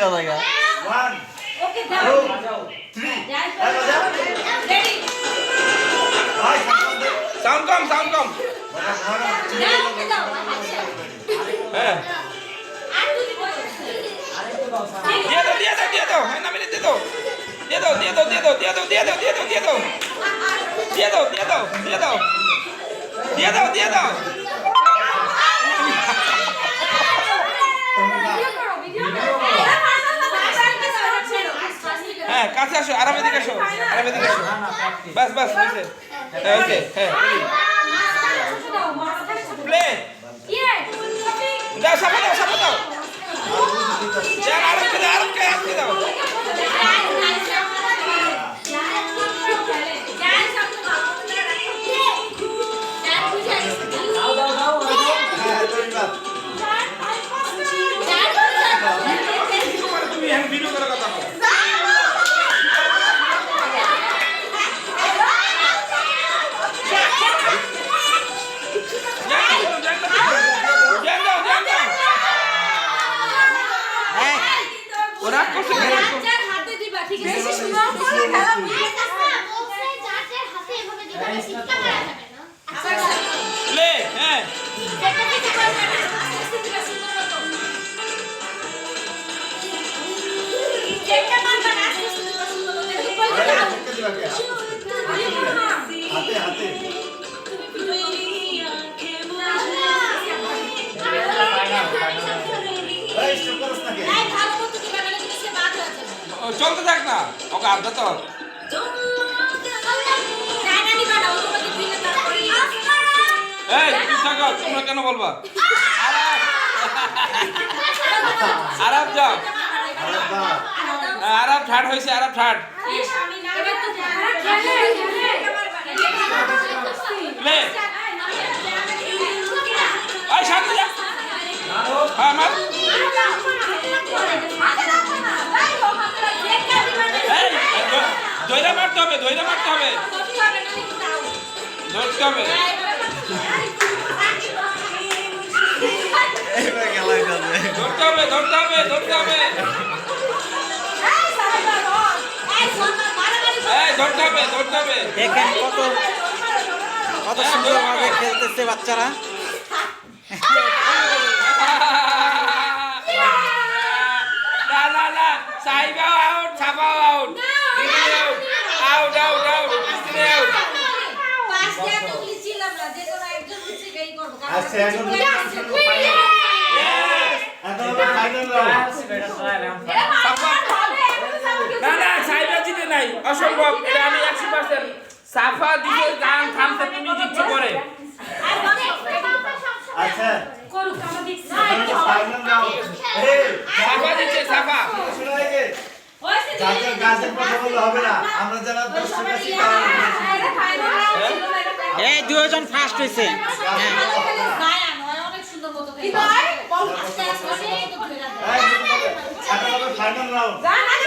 না জায়গা 1 ওকে 2 দাও 3 রেডি সাউন্ড কম দাও দাও হ্যাঁ আর দুটি বসে দিয়ে দাও হ্যাঁ নামিয়ে দিয়ে দাও দিয়ে দাও হ্যাঁ কাছে আসো আরামে দিকে আসো বাস হয়েছে হ্যাঁ প্লে দাও সাপা দাও যান আরামকে দাও তুমি এখন ভিডিও করার কথা বলো ওরা করছে যার হাতে দিবা ঠিক আছে বেশি সুন্দর করে খেলা যার হাতে এভাবে দিবা শিক্ষা করা যাবে না প্লে হ্যাঁ এটা কিছু করবে না আস্তে দিবা সুন্দর মতো যেটা মানবা না আস্তে দিবা সুন্দর মতো দেখি কই দাও হাতে হাতে এই শুকরস নাকি এই ভালো মতো দিবা না তুমি সে বাদ হয়ে যাবে চলতে থাক না ওকে আবদা তো না নিবা না ও তোমাকে দিলে তারপরে এই কি থাকো তোমরা কেন বলবা আরাব যাও আরাব ঠাট হয়েছে আরাব ঠাট এবার তো খেলে প্লে এই সামনে যা হ্যাঁ মার এই দইরা মারতে হবে ধরতে হবে এবার খেলাই যাবে ধরতে হবে এই ধরতে হবে দেখেন কত সুন্দরভাবে খেলতেছে বাচ্চারা না সাইবা আউট ছাপাও আউট আউট পাঁচটা তো লিছিলাম না যে কোনো একজন হচ্ছে গেই করব আচ্ছা এখন ফাইনাল রাউন্ড না সাইবা জিতে নাই অসম্ভব এটা আমি 100% সাফা দিকে গান থামতে তুমি জিতছো পরে আচ্ছা করুক আমরা দেখছি ফাইনাল রাউন্ড এই সাফা দিচ্ছে সাফা শুনো এই যে হইছে যে যাদের গাছের কথা বললে হবে না আমরা যারা দর্শক আছি তারা এটা ফাইনাল রাউন্ড ছিল না এটা এই দুজন ফার্স্ট হয়েছে হ্যাঁ গায়া নয় অনেক সুন্দর মতো কি নয় আস্তে আস্তে মতো ধরে রাখো এই ফাইনাল রাউন্ড গান